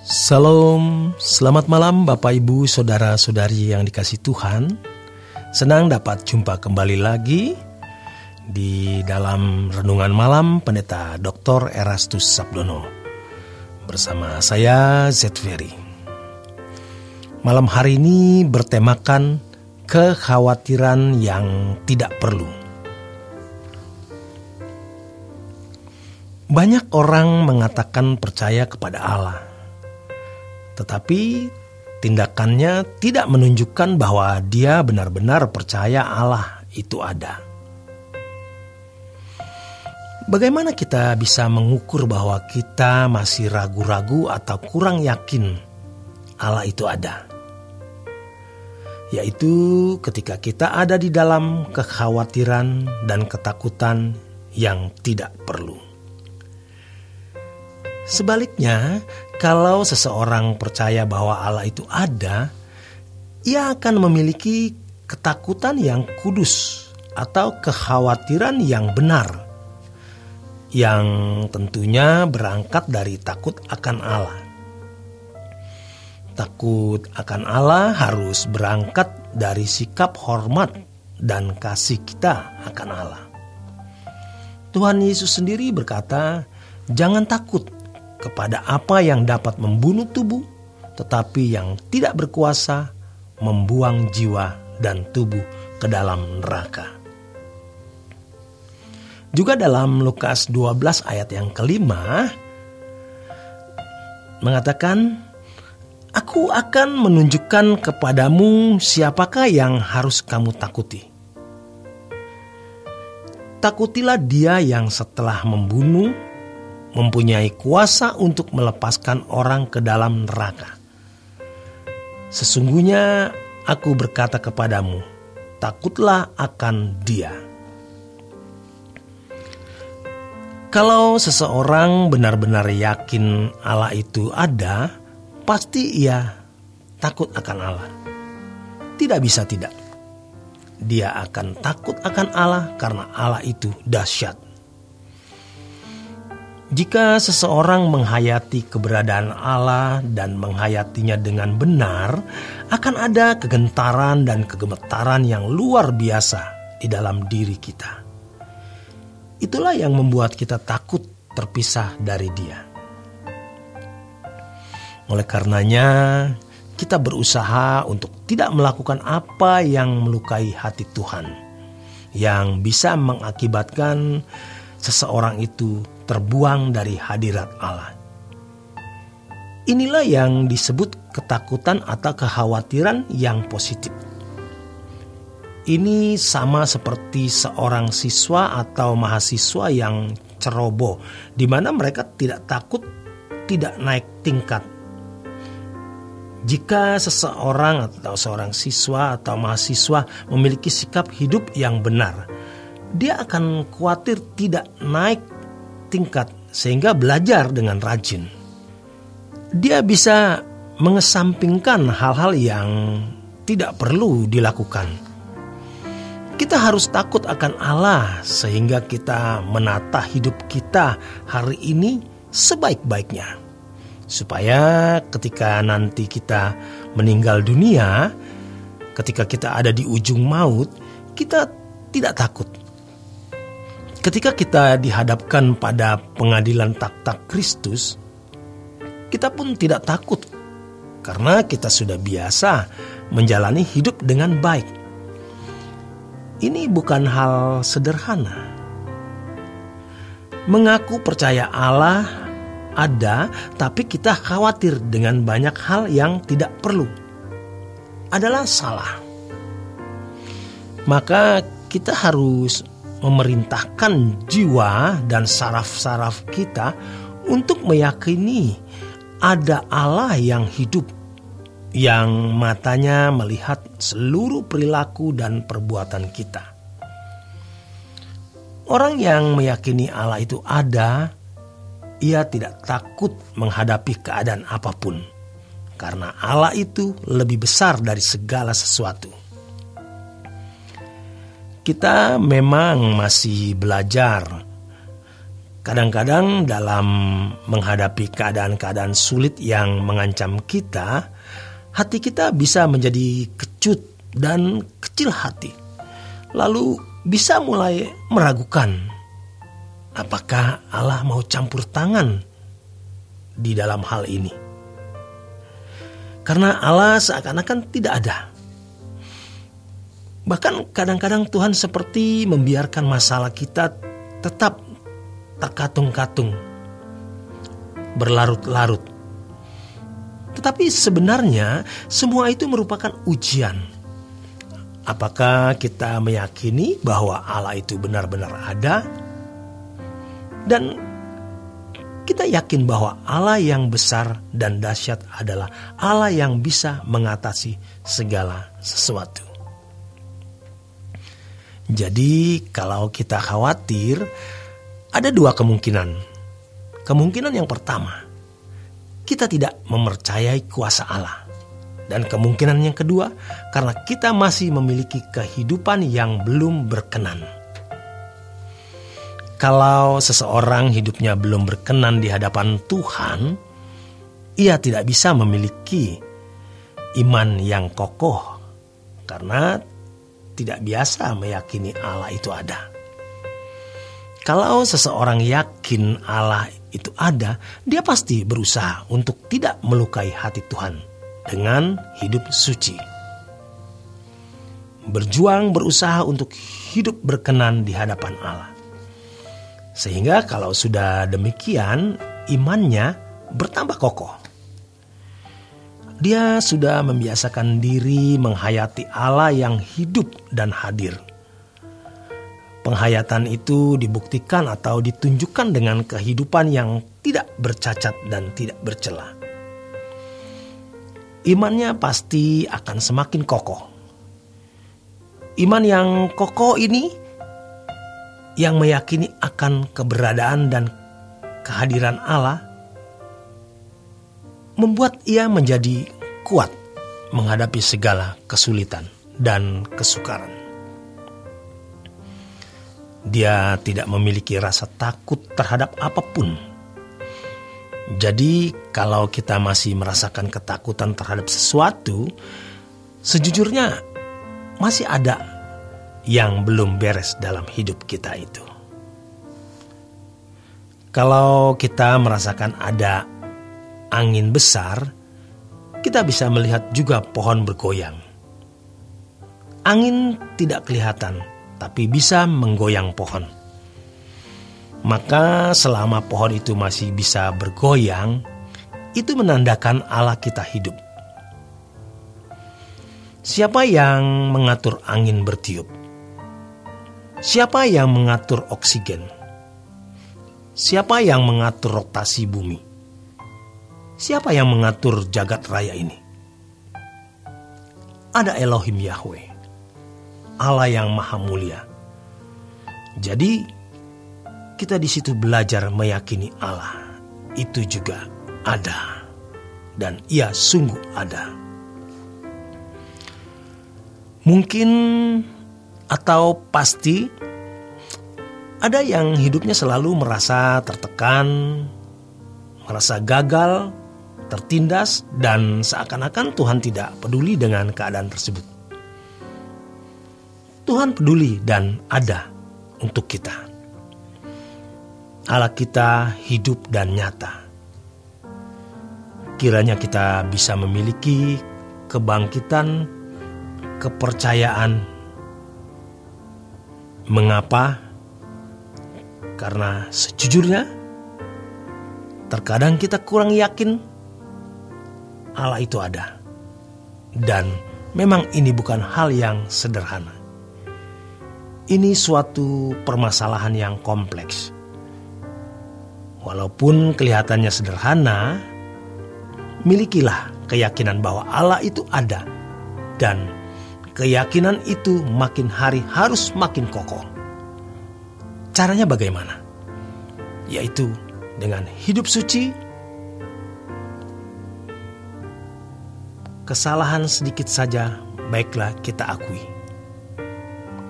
Salam, selamat malam Bapak Ibu Saudara-saudari yang dikasihi Tuhan. Senang dapat jumpa kembali lagi di dalam Renungan Malam Pendeta Dr. Erastus Sabdono bersama saya Zetveri. Malam hari ini bertemakan kekhawatiran yang tidak perlu. Banyak orang mengatakan percaya kepada Allah, tetapi tindakannya tidak menunjukkan bahwa dia benar-benar percaya Allah itu ada. Bagaimana kita bisa mengukur bahwa kita masih ragu-ragu atau kurang yakin Allah itu ada? Yaitu ketika kita ada di dalam kekhawatiran dan ketakutan yang tidak perlu. Sebaliknya, kalau seseorang percaya bahwa Allah itu ada, ia akan memiliki ketakutan yang kudus atau kekhawatiran yang benar, yang tentunya berangkat dari takut akan Allah. Takut akan Allah harus berangkat dari sikap hormat dan kasih kita akan Allah. Tuhan Yesus sendiri berkata, "Jangan takut kepada apa yang dapat membunuh tubuh, tetapi yang tidak berkuasa membuang jiwa dan tubuh ke dalam neraka." Juga dalam Lukas 12 ayat yang kelima mengatakan, "Aku akan menunjukkan kepadamu siapakah yang harus kamu takuti. Takutilah dia yang setelah membunuh mempunyai kuasa untuk melepaskan orang ke dalam neraka. Sesungguhnya aku berkata kepadamu, takutlah akan dia." Kalau seseorang benar-benar yakin Allah itu ada, pasti ia takut akan Allah. Tidak bisa tidak. Dia akan takut akan Allah karena Allah itu dahsyat. Jika seseorang menghayati keberadaan Allah dan menghayatinya dengan benar, akan ada kegentaran dan kegemetaran yang luar biasa di dalam diri kita. Itulah yang membuat kita takut terpisah dari Dia. Oleh karenanya, kita berusaha untuk tidak melakukan apa yang melukai hati Tuhan, yang bisa mengakibatkan seseorang itu terbuang dari hadirat Allah. Inilah yang disebut ketakutan atau kekhawatiran yang positif. Ini sama seperti seorang siswa atau mahasiswa yang ceroboh, di mana mereka tidak takut tidak naik tingkat. Jika seseorang atau seorang siswa atau mahasiswa memiliki sikap hidup yang benar, dia akan khawatir tidak naik tingkat sehingga belajar dengan rajin. Dia bisa mengesampingkan hal-hal yang tidak perlu dilakukan. Kita harus takut akan Allah sehingga kita menata hidup kita hari ini sebaik-baiknya. Supaya ketika nanti kita meninggal dunia, ketika kita ada di ujung maut, kita tidak takut. Ketika kita dihadapkan pada pengadilan takhta Kristus, kita pun tidak takut karena kita sudah biasa menjalani hidup dengan baik. Ini bukan hal sederhana. Mengaku percaya Allah ada, tapi kita khawatir dengan banyak hal yang tidak perlu, adalah salah. Maka kita harus memerintahkan jiwa dan saraf-saraf kita untuk meyakini ada Allah yang hidup, yang matanya melihat seluruh perilaku dan perbuatan kita. Orang yang meyakini Allah itu ada, ia tidak takut menghadapi keadaan apapun, karena Allah itu lebih besar dari segala sesuatu. Kita memang masih belajar Kadang-kadang dalam menghadapi keadaan-keadaan sulit yang mengancam kita, hati kita bisa menjadi kecut dan kecil hati. Lalu bisa mulai meragukan, apakah Allah mau campur tangan di dalam hal ini? Karena Allah seakan-akan tidak ada. Bahkan kadang-kadang Tuhan seperti membiarkan masalah kita tetap terkatung-katung, berlarut-larut. Tetapi sebenarnya semua itu merupakan ujian. Apakah kita meyakini bahwa Allah itu benar-benar ada? Dan kita yakin bahwa Allah yang besar dan dahsyat adalah Allah yang bisa mengatasi segala sesuatu. Jadi kalau kita khawatir, ada dua kemungkinan. Kemungkinan yang pertama, kita tidak mempercayai kuasa Allah. Dan kemungkinan yang kedua, karena kita masih memiliki kehidupan yang belum berkenan. Kalau seseorang hidupnya belum berkenan di hadapan Tuhan, ia tidak bisa memiliki iman yang kokoh karena tidak biasa meyakini Allah itu ada. Kalau seseorang yakin Allah itu ada, dia pasti berusaha untuk tidak melukai hati Tuhan dengan hidup suci. Berjuang berusaha untuk hidup berkenan di hadapan Allah. Sehingga kalau sudah demikian, imannya bertambah kokoh. Dia sudah membiasakan diri menghayati Allah yang hidup dan hadir. Penghayatan itu dibuktikan atau ditunjukkan dengan kehidupan yang tidak bercacat dan tidak bercela. Imannya pasti akan semakin kokoh. Iman yang kokoh ini yang meyakini akan keberadaan dan kehadiran Allah membuat ia menjadi kuat menghadapi segala kesulitan dan kesukaran. Dia tidak memiliki rasa takut terhadap apapun. Jadi kalau kita masih merasakan ketakutan terhadap sesuatu, sejujurnya masih ada yang belum beres dalam hidup kita itu. Kalau kita merasakan ada angin besar, kita bisa melihat juga pohon bergoyang. Angin tidak kelihatan, tapi bisa menggoyang pohon. Maka selama pohon itu masih bisa bergoyang, itu menandakan Allah kita hidup. Siapa yang mengatur angin bertiup? Siapa yang mengatur oksigen? Siapa yang mengatur rotasi bumi? Siapa yang mengatur jagat raya ini? Ada Elohim Yahweh, Allah yang maha mulia. Jadi kita di situ belajar meyakini Allah itu juga ada dan ia sungguh ada. Mungkin atau pasti ada yang hidupnya selalu merasa tertekan, merasa gagal, tertindas, dan seakan-akan Tuhan tidak peduli dengan keadaan tersebut. Tuhan peduli dan ada untuk kita. Allah kita hidup dan nyata. Kiranya kita bisa memiliki kebangkitan, kepercayaan. Mengapa? Karena sejujurnya terkadang kita kurang yakin Allah itu ada. Dan memang ini bukan hal yang sederhana. Ini suatu permasalahan yang kompleks. Walaupun kelihatannya sederhana, milikilah keyakinan bahwa Allah itu ada. Dan keyakinan itu makin hari harus makin kokoh. Caranya bagaimana? Yaitu dengan hidup suci. Kesalahan sedikit saja baiklah kita akui.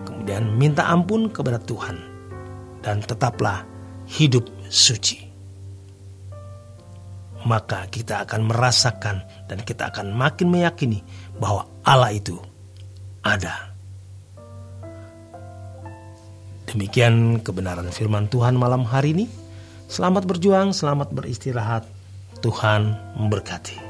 Kemudian minta ampun kepada Tuhan. Dan tetaplah hidup suci. Maka kita akan merasakan dan kita akan makin meyakini bahwa Allah itu ada. Demikian kebenaran firman Tuhan malam hari ini. Selamat berjuang, selamat beristirahat. Tuhan memberkati.